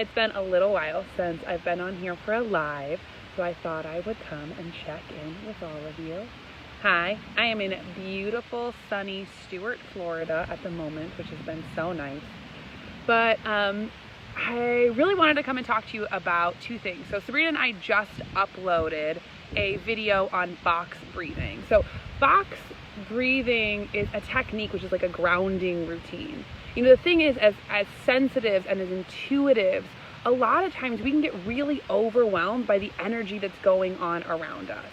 It's been a little while since I've been on here for a live, so I thought I would come and check in with all of you. Hi, I am in beautiful, sunny Stuart, Florida at the moment, which has been so nice. But I really wanted to come and talk to you about two things. So Sabrina and I just uploaded a video on box breathing. So box breathing is a technique which is like a grounding routine. You know, the thing is, as sensitives and as intuitives, a lot of times we can get really overwhelmed by the energy that's going on around us.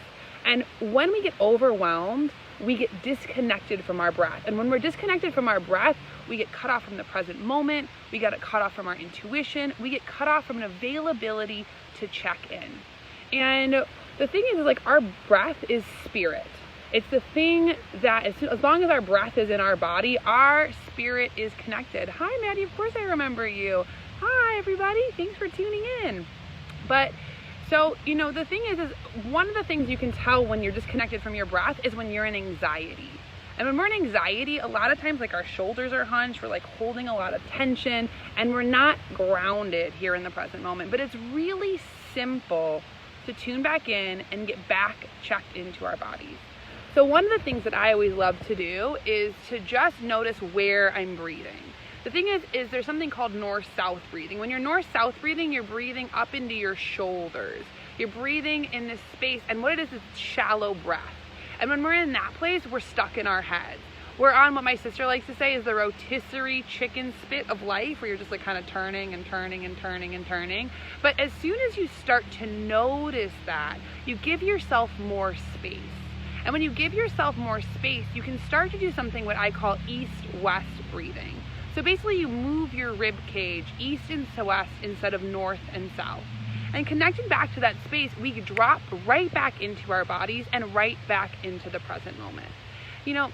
And when we get overwhelmed, we get disconnected from our breath. And when we're disconnected from our breath, we get cut off from the present moment, we get cut off from our intuition, we get cut off from an availability to check in. And the thing is like our breath is spirit. It's the thing that as long as our breath is in our body, our spirit is connected. Hi, Maddie, of course I remember you. Hi, everybody, thanks for tuning in. But so, you know, the thing is one of the things you can tell when you're disconnected from your breath is when you're in anxiety. And when we're in anxiety, a lot of times like our shoulders are hunched, we're like holding a lot of tension, and we're not grounded here in the present moment. But it's really simple to tune back in and get back checked into our bodies. So one of the things that I always love to do is to just notice where I'm breathing. The thing is there's something called north-south breathing. When you're north-south breathing, you're breathing up into your shoulders. You're breathing in this space, and what it is shallow breath. And when we're in that place, we're stuck in our heads. We're on what my sister likes to say is the rotisserie chicken spit of life, where you're just like kind of turning and turning and turning and turning. But as soon as you start to notice that, you give yourself more space. And when you give yourself more space, you can start to do something what I call east-west breathing. So basically you move your rib cage east and west instead of north and south. And connecting back to that space, we drop right back into our bodies and right back into the present moment. You know,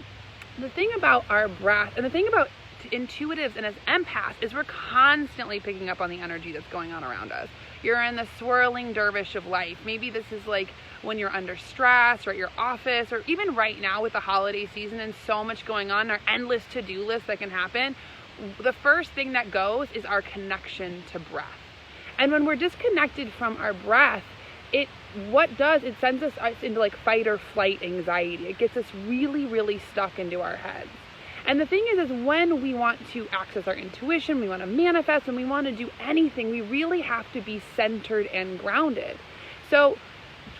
the thing about our breath and the thing about intuitives and as empaths is we're constantly picking up on the energy that's going on around us. You're in the swirling dervish of life. Maybe this is like when you're under stress or at your office, or even right now with the holiday season and so much going on, our endless to-do list that can happen. The first thing that goes is our connection to breath. And when we're disconnected from our breath, it sends us into like fight or flight anxiety. It gets us really, really stuck into our heads. And the thing is when we want to access our intuition, we want to manifest, and we want to do anything, we really have to be centered and grounded. So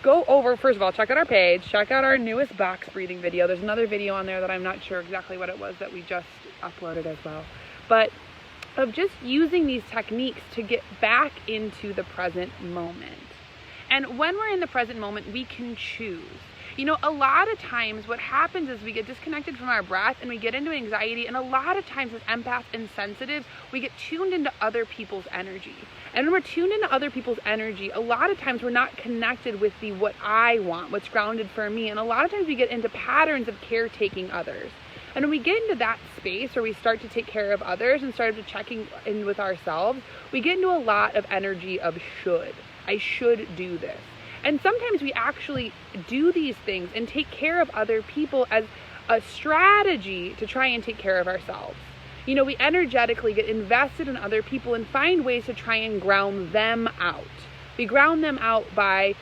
go over, first of all, check out our page, check out our newest box breathing video. There's another video on there that I'm not sure exactly what it was that we just uploaded as well. But of just using these techniques to get back into the present moment. And when we're in the present moment, we can choose. You know, a lot of times what happens is we get disconnected from our breath and we get into anxiety, and a lot of times as empaths and sensitives, we get tuned into other people's energy. And when we're tuned into other people's energy, a lot of times we're not connected with what I want, what's grounded for me. And a lot of times we get into patterns of caretaking others. And when we get into that space where we start to take care of others and start to checking in with ourselves, we get into a lot of energy of should. I should do this. And sometimes we actually do these things and take care of other people as a strategy to try and take care of ourselves. You know, we energetically get invested in other people and find ways to try and ground them out. We ground them out by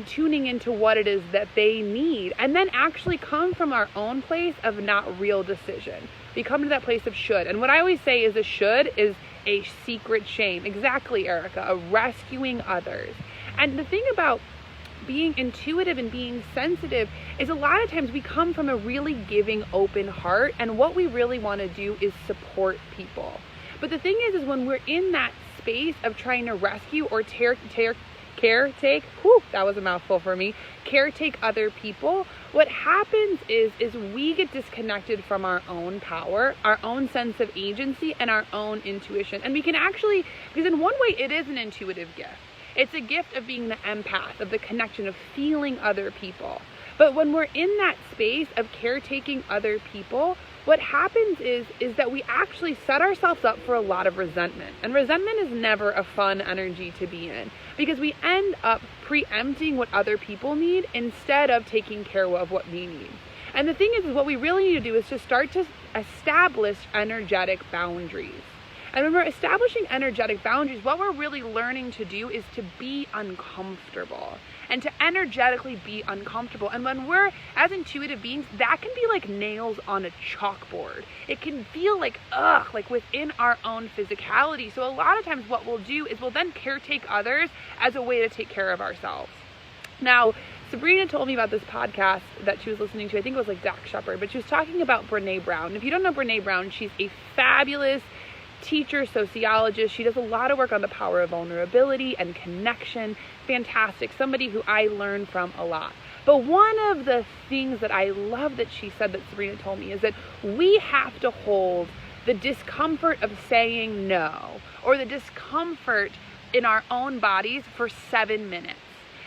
tuning into what it is that they need, and then actually come from our own place of not real decision. We come to that place of should. And what I always say is a should is a secret shame. Exactly, Erica, a rescuing others. And the thing about being intuitive and being sensitive is a lot of times we come from a really giving, open heart, and what we really want to do is support people. But the thing is when we're in that space of trying to rescue or caretake, that was a mouthful for me, caretake other people, what happens is we get disconnected from our own power, our own sense of agency, and our own intuition. And we can actually, because in one way it is an intuitive gift. It's a gift of being the empath, of the connection, of feeling other people. But when we're in that space of caretaking other people, what happens is that we actually set ourselves up for a lot of resentment. And resentment is never a fun energy to be in, because we end up preempting what other people need instead of taking care of what we need. And the thing is what we really need to do is to start to establish energetic boundaries. And when we're establishing energetic boundaries, what we're really learning to do is to be uncomfortable and to energetically be uncomfortable. And when we're, as intuitive beings, that can be like nails on a chalkboard. It can feel like, like within our own physicality. So a lot of times what we'll do is we'll then caretake others as a way to take care of ourselves. Now, Sabrina told me about this podcast that she was listening to. I think it was like Dak Shepard, but she was talking about Brene Brown. If you don't know Brene Brown, she's a fabulous teacher, sociologist. She does a lot of work on the power of vulnerability and connection. Fantastic. Somebody who I learn from a lot. But one of the things that I love that she said, that Sabrina told me, is that we have to hold the discomfort of saying no, or the discomfort in our own bodies for 7 minutes.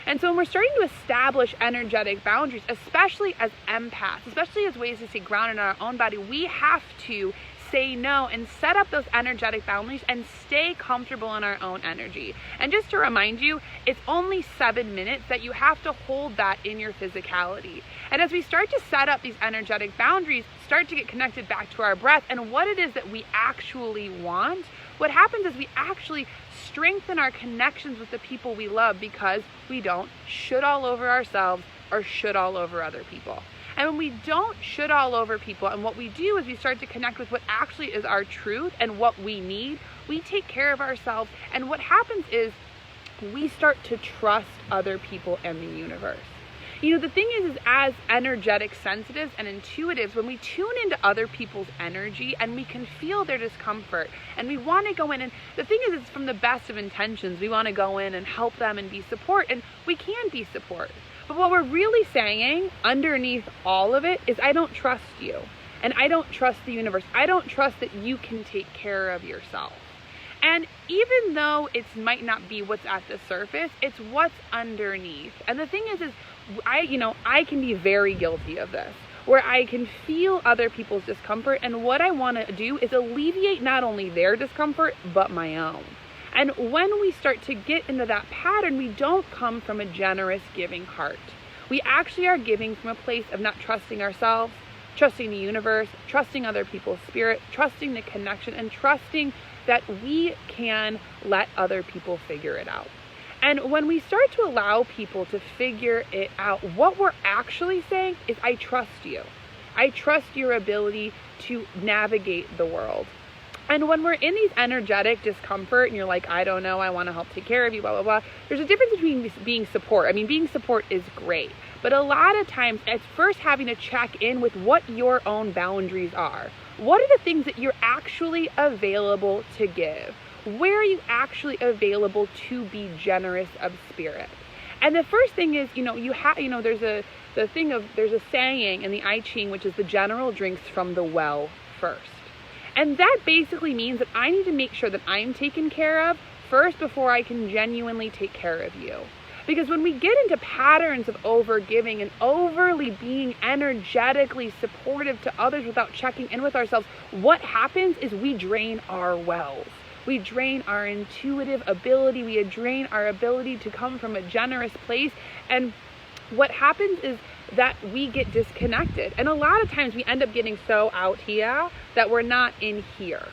And so when we're starting to establish energetic boundaries, especially as empaths, especially as ways to stay grounded in our own body, we have to say no and set up those energetic boundaries and stay comfortable in our own energy. And just to remind you, it's only 7 minutes that you have to hold that in your physicality. And as we start to set up these energetic boundaries, start to get connected back to our breath and what it is that we actually want, what happens is we actually strengthen our connections with the people we love, because we don't should all over ourselves or should all over other people. And when we don't should all over people, and what we do is we start to connect with what actually is our truth and what we need, we take care of ourselves. And what happens is we start to trust other people and the universe. You know, the thing is as energetic sensitives and intuitives, when we tune into other people's energy and we can feel their discomfort and we want to go in, and the thing is, it's from the best of intentions. We want to go in and help them and be support, and we can be support. But what we're really saying underneath all of it is, I don't trust you, and I don't trust the universe. I don't trust that you can take care of yourself. And even though it might not be what's at the surface, it's what's underneath. And the thing is I can be very guilty of this, where I can feel other people's discomfort, and what I want to do is alleviate not only their discomfort, but my own. And when we start to get into that pattern, we don't come from a generous, giving heart. We actually are giving from a place of not trusting ourselves, trusting the universe, trusting other people's spirit, trusting the connection, and trusting that we can let other people figure it out. And when we start to allow people to figure it out, what we're actually saying is, I trust you. I trust your ability to navigate the world. And when we're in these energetic discomfort and you're like, I don't know, I want to help take care of you, blah, blah, blah. There's a difference between being support. I mean, being support is great. But a lot of times it's first having to check in with what your own boundaries are. What are the things that you're actually available to give? Where are you actually available to be generous of spirit? And the first thing is, there's a saying in the I Ching, which is the general drinks from the well first. And that basically means that I need to make sure that I'm taken care of first before I can genuinely take care of you. Because when we get into patterns of over-giving and overly being energetically supportive to others without checking in with ourselves, what happens is we drain our wells. We drain our intuitive ability. We drain our ability to come from a generous place. And what happens is that we get disconnected. And a lot of times we end up getting so out here that we're not in here.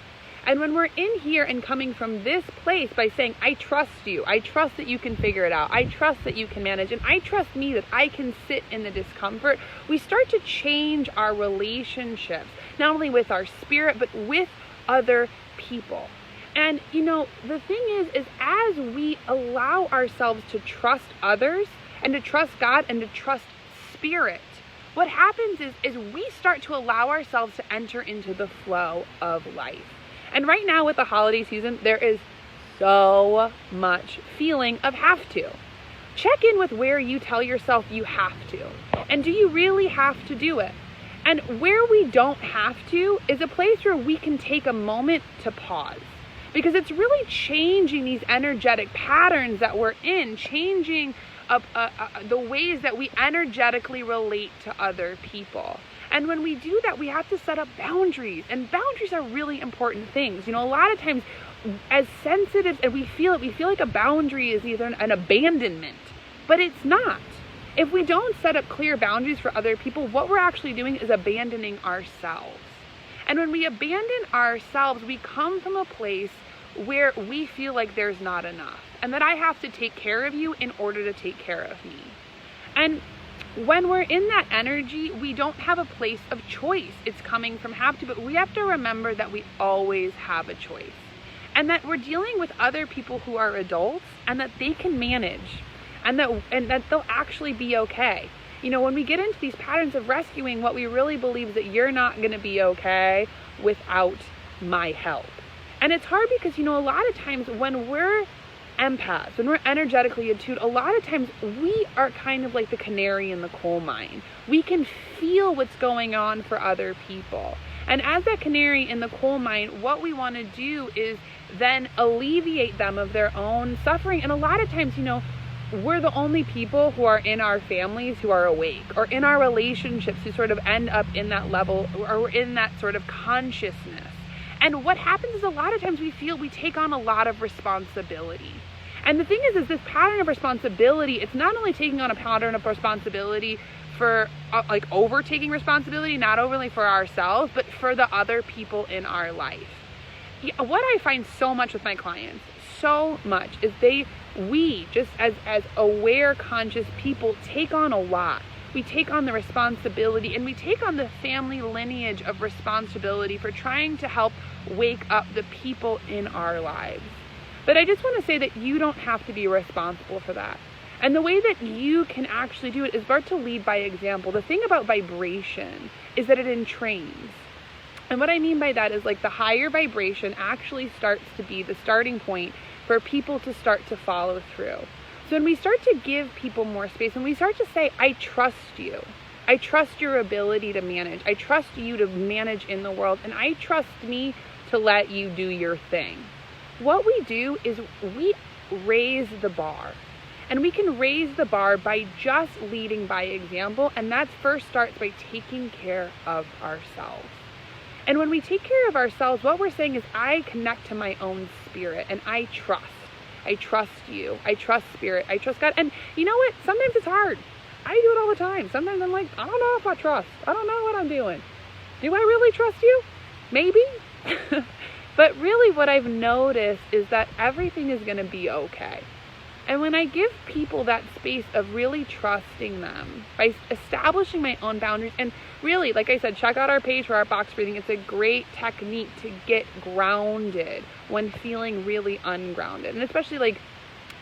And when we're in here and coming from this place by saying, I trust you, I trust that you can figure it out, I trust that you can manage, and I trust me that I can sit in the discomfort, we start to change our relationships, not only with our spirit, but with other people. And the thing is as we allow ourselves to trust others and to trust God and to trust spirit, what happens is we start to allow ourselves to enter into the flow of life. And right now with the holiday season, there is so much feeling of have to. Check in with where you tell yourself you have to. And do you really have to do it? And where we don't have to is a place where we can take a moment to pause. Because it's really changing these energetic patterns that we're in, changing the ways that we energetically relate to other people. And when we do that, we have to set up boundaries. And boundaries are really important things. A lot of times as sensitives, and we feel like a boundary is either an abandonment, but it's not. If we don't set up clear boundaries for other people, what we're actually doing is abandoning ourselves. And when we abandon ourselves, we come from a place where we feel like there's not enough and that I have to take care of you in order to take care of me. And when we're in that energy, we don't have a place of choice. It's coming from have to, but we have to remember that we always have a choice and that we're dealing with other people who are adults and that they can manage and that they'll actually be okay. You know, when we get into these patterns of rescuing, what we really believe is that you're not going to be okay without my help. And it's hard because, you know, a lot of times when we're empaths, when we're energetically attuned, a lot of times we are kind of like the canary in the coal mine. We can feel what's going on for other people. And as that canary in the coal mine, what we want to do is then alleviate them of their own suffering. And a lot of times, you know, we're the only people who are in our families who are awake, or in our relationships who sort of end up in that level, or in that sort of consciousness. And what happens is a lot of times we feel we take on a lot of responsibility. And the thing is this pattern of responsibility, it's not only taking on a pattern of responsibility for like overtaking responsibility, not only for ourselves, but for the other people in our life. What I find so much with my clients, so much, is we just as aware, conscious people take on a lot. We take on the responsibility and we take on the family lineage of responsibility for trying to help wake up the people in our lives. But I just want to say that you don't have to be responsible for that. And the way that you can actually do it is start to lead by example. The thing about vibration is that it entrains. And what I mean by that is like the higher vibration actually starts to be the starting point for people to start to follow through. So when we start to give people more space, when we start to say, I trust you, I trust your ability to manage, I trust you to manage in the world, and I trust me to let you do your thing. What we do is we raise the bar. And we can raise the bar by just leading by example, and that first starts by taking care of ourselves. And when we take care of ourselves, what we're saying is, I connect to my own spirit and I trust. I trust you. I trust spirit. I trust God. And you know what? Sometimes it's hard. I do it all the time. Sometimes I'm like, I don't know if I trust. I don't know what I'm doing. Do I really trust you? Maybe. But really what I've noticed is that everything is going to be okay. And when I give people that space of really trusting them by establishing my own boundaries, and really, like I said, check out our page for our box breathing. It's a great technique to get grounded when feeling really ungrounded. And especially like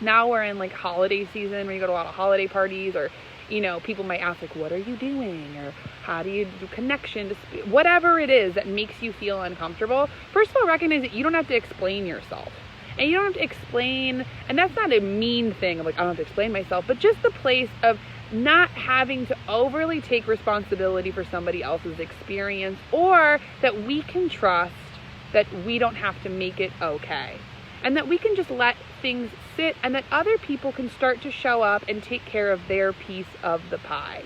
now we're in like holiday season where you go to a lot of holiday parties, or, you know, people might ask like, what are you doing? Or how do you do connection to whatever it is that makes you feel uncomfortable. First of all, recognize that you don't have to explain yourself. And you don't have to explain, and that's not a mean thing of like, I don't have to explain myself, but just the place of not having to overly take responsibility for somebody else's experience, or that we can trust that we don't have to make it okay. And that we can just let things sit, and that other people can start to show up and take care of their piece of the pie.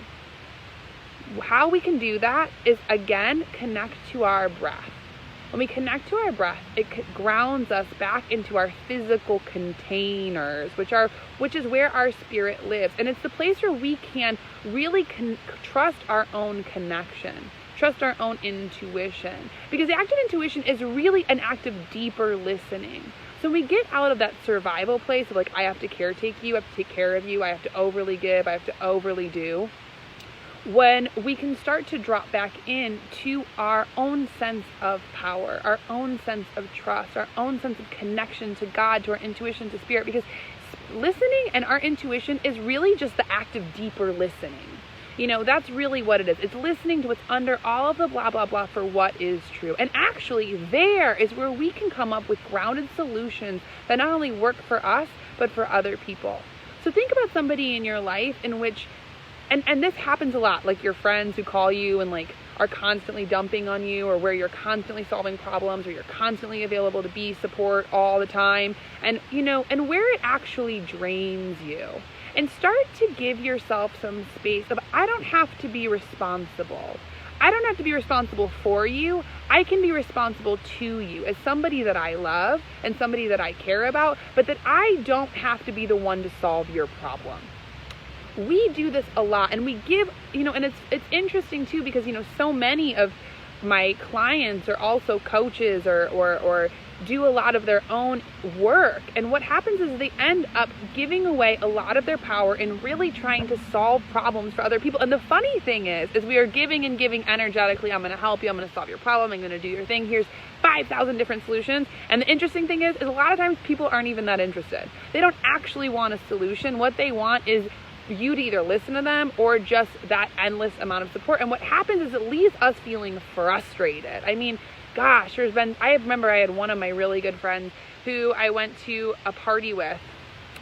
How we can do that is, again, connect to our breath. When we connect to our breath, it grounds us back into our physical containers, which is where our spirit lives. And it's the place where we can really trust our own connection, trust our own intuition. Because the act of intuition is really an act of deeper listening. So we get out of that survival place of like, I have to caretake you, I have to take care of you, I have to overly give, I have to overly do. When we can start to drop back into our own sense of power, our own sense of trust, our own sense of connection to God, to our intuition, to spirit, because listening and our intuition is really just the act of deeper listening. You know, that's really what it is. It's listening to what's under all of the blah, blah, blah for what is true. And actually there is where we can come up with grounded solutions that not only work for us, but for other people. So think about somebody in your life in which And this happens a lot, like your friends who call you and like are constantly dumping on you, or where you're constantly solving problems, or you're constantly available to be support all the time, and you know, and where it actually drains you. And start to give yourself some space of, I don't have to be responsible. I don't have to be responsible for you. I can be responsible to you as somebody that I love and somebody that I care about, but that I don't have to be the one to solve your problem. We do this a lot, and we give, you know, and it's interesting too, because, you know, so many of my clients are also coaches or do a lot of their own work. And what happens is they end up giving away a lot of their power and really trying to solve problems for other people. And the funny thing is we are giving and giving energetically. I'm going to help you. I'm going to solve your problem. I'm going to do your thing. Here's 5,000 different solutions. And the interesting thing is a lot of times people aren't even that interested. They don't actually want a solution. What they want is you to either listen to them or just that endless amount of support. And what happens is it leaves us feeling frustrated. I mean, gosh, I remember I had one of my really good friends who I went to a party with,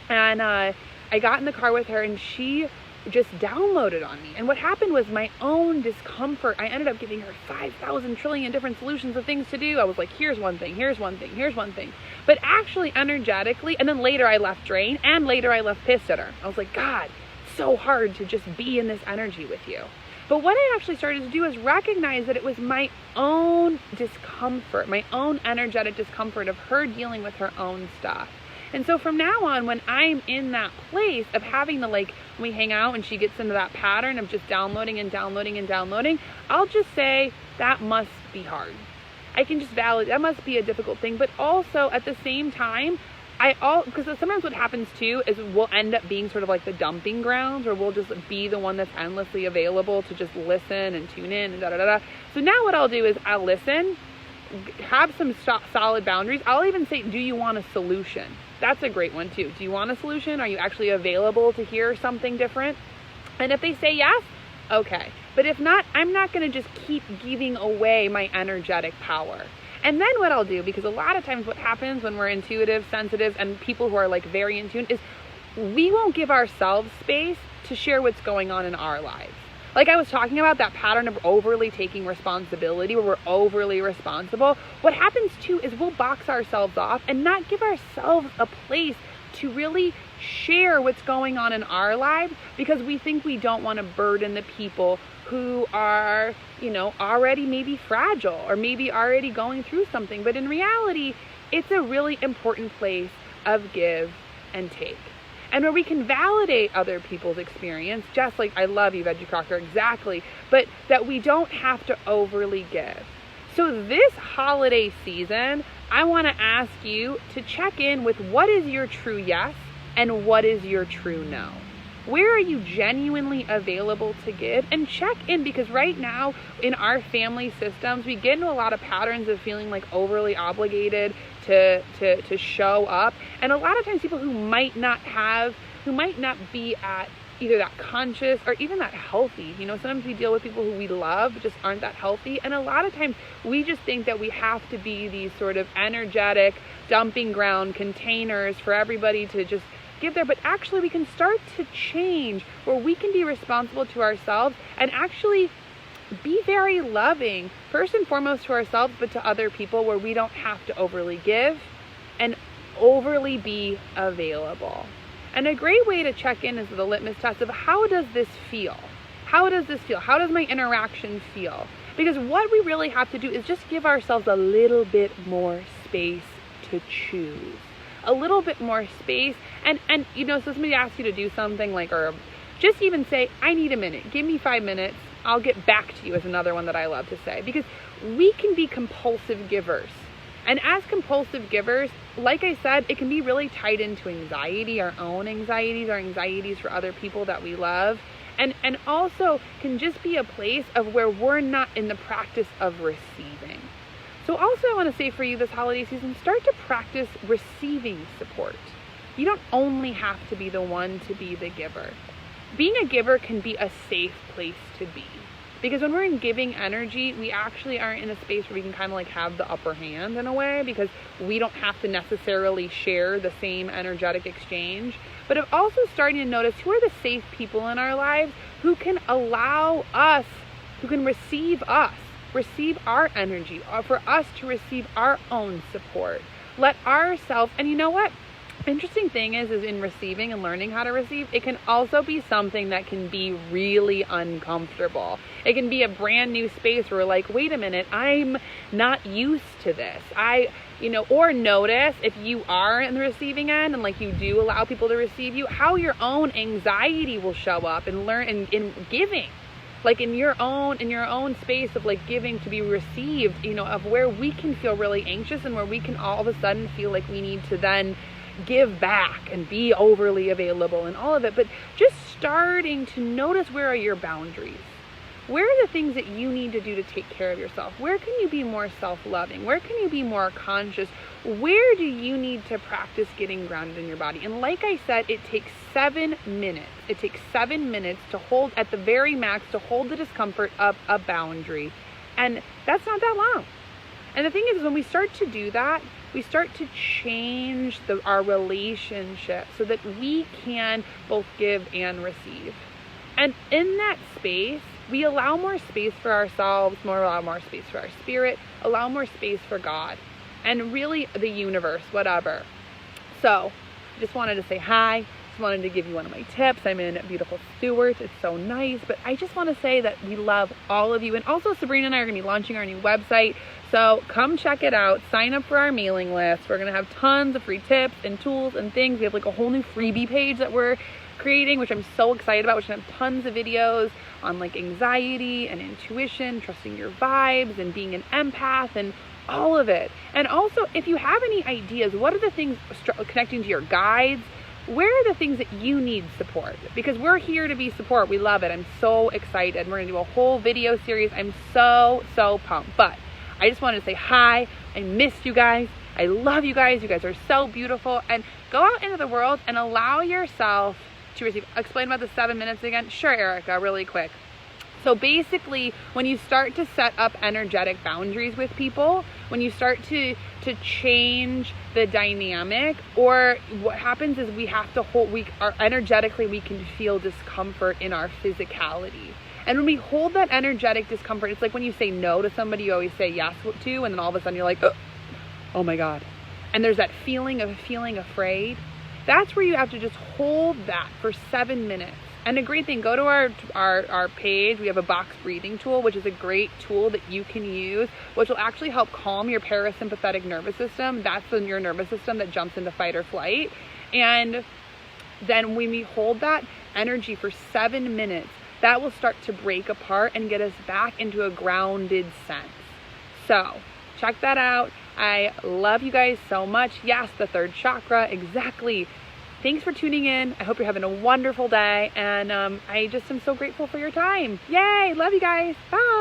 and I got in the car with her and she just downloaded on me. And what happened was my own discomfort, I ended up giving her 5,000 trillion different solutions of things to do. I was like, here's one thing, here's one thing, here's one thing. But actually energetically, and then later I left drained and later I left pissed at her. I was like, God, it's so hard to just be in this energy with you. But what I actually started to do is recognize that it was my own discomfort, my own energetic discomfort of her dealing with her own stuff. And so from now on, when I'm in that place of having when we hang out and she gets into that pattern of just downloading and downloading and downloading, I'll just say, that must be hard. I can just validate, that must be a difficult thing. But also at the same time, because sometimes what happens too is we'll end up being sort of like the dumping grounds, or we'll just be the one that's endlessly available to just listen and tune in and da-da-da-da. So now what I'll do is I'll listen, have some solid boundaries. I'll even say, do you want a solution? That's a great one too. Do you want a solution? Are you actually available to hear something different? And if they say yes, okay. But if not, I'm not going to just keep giving away my energetic power. And then what I'll do, because a lot of times what happens when we're intuitive, sensitive, and people who are very in tune, is we won't give ourselves space to share what's going on in our lives. Like I was talking about, that pattern of overly taking responsibility, where we're overly responsible. What happens too is we'll box ourselves off and not give ourselves a place to really share what's going on in our lives, because we think we don't want to burden the people who are, already maybe fragile or maybe already going through something. But in reality, it's a really important place of give and take. And where we can validate other people's experience, just like, I love you, Veggie Crocker, exactly, but that we don't have to overly give. So this holiday season, I want to ask you to check in with what is your true yes and what is your true no. Where are you genuinely available to give? And check in, because right now in our family systems, we get into a lot of patterns of feeling overly obligated to show up. And a lot of times people who might not be at either that conscious or even that healthy, sometimes we deal with people who we love but just aren't that healthy. And a lot of times we just think that we have to be these sort of energetic dumping ground containers for everybody to just give there. But actually we can start to change, where we can be responsible to ourselves and actually be very loving, first and foremost to ourselves, but to other people, where we don't have to overly give and overly be available. And a great way to check in is the litmus test of, how does this feel? How does this feel? How does my interaction feel? Because what we really have to do is just give ourselves a little bit more space to choose. A little bit more space. And so somebody asks you to do something or just even say, I need a minute. Give me 5 minutes. I'll get back to you, is another one that I love to say. Because we can be compulsive givers. And as compulsive givers, like I said, it can be really tied into anxiety, our own anxieties, our anxieties for other people that we love. And also can just be a place of where we're not in the practice of receiving. So also I want to say for you this holiday season, start to practice receiving support. You don't only have to be the one to be the giver. Being a giver can be a safe place to be. Because when we're in giving energy, we actually aren't in a space where we can kind of have the upper hand in a way, because we don't have to necessarily share the same energetic exchange. But I'm also starting to notice who are the safe people in our lives who can allow us, who can receive us, receive our energy, or for us to receive our own support. Let ourselves, and you know what? Interesting thing is in receiving and learning how to receive, it can also be something that can be really uncomfortable. It can be a brand new space where we're wait a minute, I'm not used to this. Or notice if you are in the receiving end and you do allow people to receive you, how your own anxiety will show up and learn in giving. like in your own space of like giving to be received, you know, of where we can feel really anxious and where we can all of a sudden feel like we need to then give back and be overly available and all of it. But just starting to notice, where are your boundaries? Where are the things that you need to do to take care of yourself? Where can you be more self-loving? Where can you be more conscious? Where do you need to practice getting grounded in your body? And like I said, it takes 7 minutes. It takes 7 minutes to hold, at the very max, to hold the discomfort of a boundary. And that's not that long. And the thing is, when we start to do that, we start to change our relationship so that we can both give and receive. And in that space, we allow more space for ourselves, allow more space for our spirit, allow more space for God, and really the universe, whatever. So, I just wanted to say hi. Just wanted to give you one of my tips. I'm in beautiful Stewart. It's so nice. But I just want to say that we love all of you. And also, Sabrina and I are going to be launching our new website. So come check it out. Sign up for our mailing list. We're going to have tons of free tips and tools and things. We have like a whole new freebie page that we're creating, which I'm so excited about, which will have tons of videos on like anxiety and intuition, trusting your vibes and being an empath and all of it. And also, if you have any ideas, what are the things connecting to your guides? Where are the things that you need support? Because we're here to be support. We love it. I'm so excited. We're going to do a whole video series. I'm so pumped. But I just wanted to say hi. I missed you guys. I love you guys. You guys are so beautiful. And go out into the world and allow yourself to receive. Explain about the 7 minutes again. Sure, Erica, really quick. So basically, when you start to set up energetic boundaries with people, when you start to change the dynamic, or what happens is we have to hold, energetically we can feel discomfort in our physicality. And when we hold that energetic discomfort, it's like when you say no to somebody you always say yes to, and then all of a sudden you're like, oh my God. And there's that feeling of feeling afraid. That's where you have to just hold that for 7 minutes. And a great thing, go to our page. We have a box breathing tool, which is a great tool that you can use, which will actually help calm your parasympathetic nervous system. That's your nervous system that jumps into fight or flight. And then when we hold that energy for 7 minutes, that will start to break apart and get us back into a grounded sense. So check that out. I love you guys so much. Yes, the third chakra, exactly. Thanks for tuning in. I hope you're having a wonderful day. And I just am so grateful for your time. Yay, love you guys. Bye.